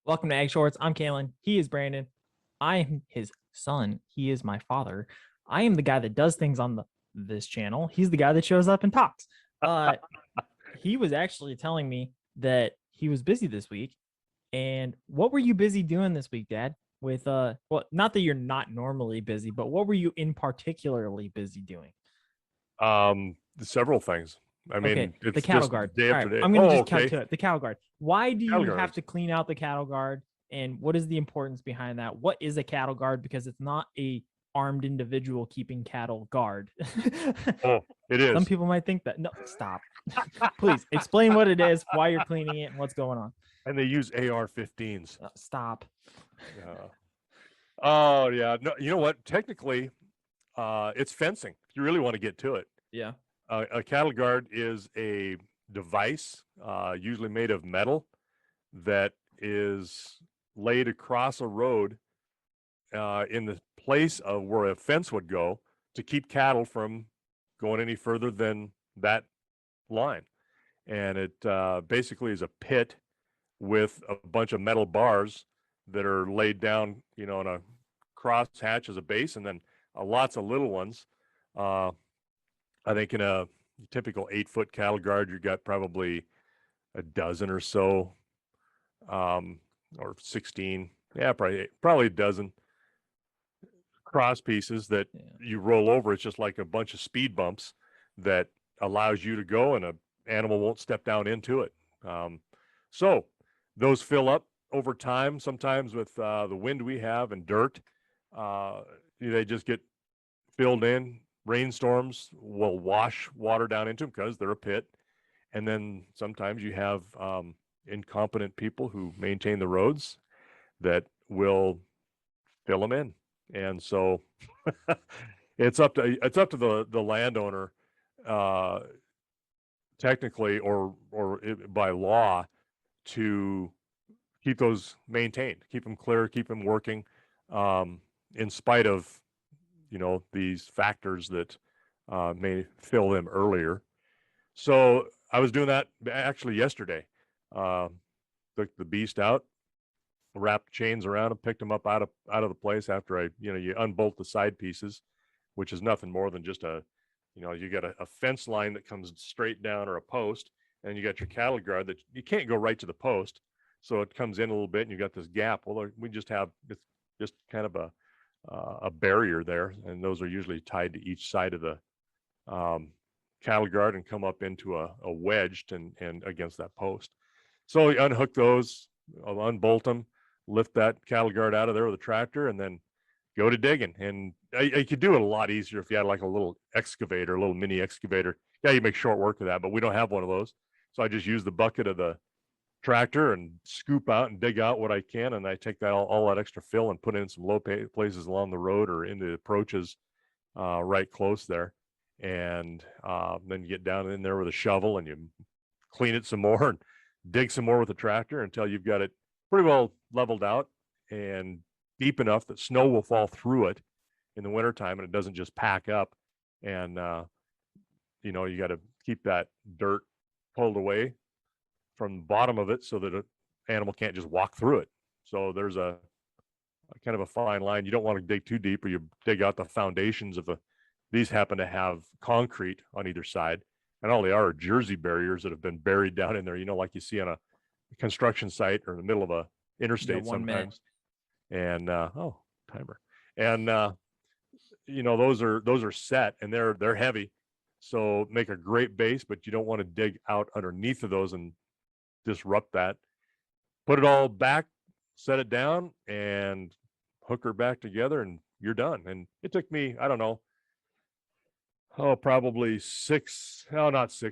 Welcome to Egg Shorts. I'm Kalen. He is Brandon. I am his son. He is my father. I am the guy that does things on this channel. He's the guy that shows up and talks. He was actually telling me that he was busy this week. And what were you busy doing this week, Dad? With well, not that you're not normally busy, but what were you in particularly busy doing? Several things. I Okay, mean, the it's cattle just guard. day All after right, day. I'm gonna Oh, just cut okay. to it. The cattle guard. Why do Cattle you have guards. to clean out the cattle guard? And what is the importance behind that? What is a cattle guard? Because it's not a armed individual keeping cattle guard. Oh, it Some is. people might think that. No, stop. Please explain what it is, why you're cleaning it, and what's going on. And they use AR-15s. Stop. Oh, yeah. No, you know what? Technically, it's fencing. If you really want to get to it. Yeah. A cattle guard is a device, usually made of metal, that is laid across a road in the place of where a fence would go to keep cattle from going any further than that line. And it basically is a pit with a bunch of metal bars that are laid down, in a cross hatch as a base, and then lots of little ones. I think in a typical 8-foot cattle guard, you got probably a dozen or so, or 16. Yeah, probably a dozen cross pieces that you roll over. It's just like a bunch of speed bumps that allows you to go, and an animal won't step down into it. So those fill up over time, sometimes with the wind we have and dirt. They just get filled in. Rainstorms will wash water down into them because they're a pit. And then sometimes you have incompetent people who maintain the roads that will fill them in. And so it's up to the landowner, technically, or by law, to keep those maintained, keep them clear, keep them working, in spite of these factors that may fill them earlier. So I was doing that actually yesterday. Took the beast out, wrapped chains around him, picked him up out of the place after you unbolt the side pieces, which is nothing more than just you got a fence line that comes straight down, or a post, and you got your cattle guard that you can't go right to the post. So it comes in a little bit and you got this gap. Well, we just have, it's just kind of a barrier there. And those are usually tied to each side of the cattle guard and come up into a wedged and against that post. So you unhook those, unbolt them, lift that cattle guard out of there with a tractor, and then go to digging. And I could do it a lot easier if you had like a little excavator, a little mini excavator. Yeah, you make short work of that, but we don't have one of those. So I just use the bucket of the tractor and scoop out and dig out what I can. And I take that all that extra fill and put it in some low places along the road or in the approaches right close there. And then you get down in there with a shovel and you clean it some more and dig some more with the tractor until you've got it pretty well leveled out and deep enough that snow will fall through it in the wintertime and it doesn't just pack up. And you got to keep that dirt pulled away from the bottom of it so that an animal can't just walk through it. So there's a kind of a fine line. You don't want to dig too deep, or you dig out the foundations of these happen to have concrete on either side, and all they are jersey barriers that have been buried down in there, like you see on a construction site or in the middle of a interstate sometimes. And timer. And those are set, and they're heavy, so make a great base, but you don't want to dig out underneath of those and disrupt that. Put it all back, set it down, and hook her back together, and you're done. And it took me, I don't know, probably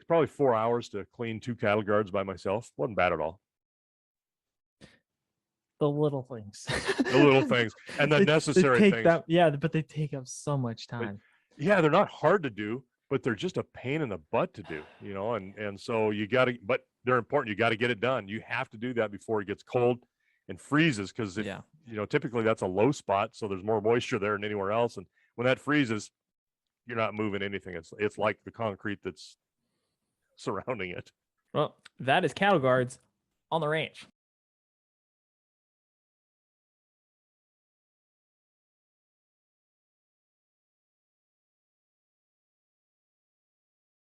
probably 4 hours to clean 2 cattle guards by myself. Wasn't bad at all. The little things. The little things and the necessary things. But they take up so much time. But, yeah, they're not hard to do, but they're just a pain in the butt to do, and so you got to, but they're important. You got to get it done. You have to do that before it gets cold and freezes, because typically that's a low spot, so there's more moisture there than anywhere else. And when that freezes, you're not moving anything. It's like the concrete that's surrounding it. Well, that is cattle guards on the ranch.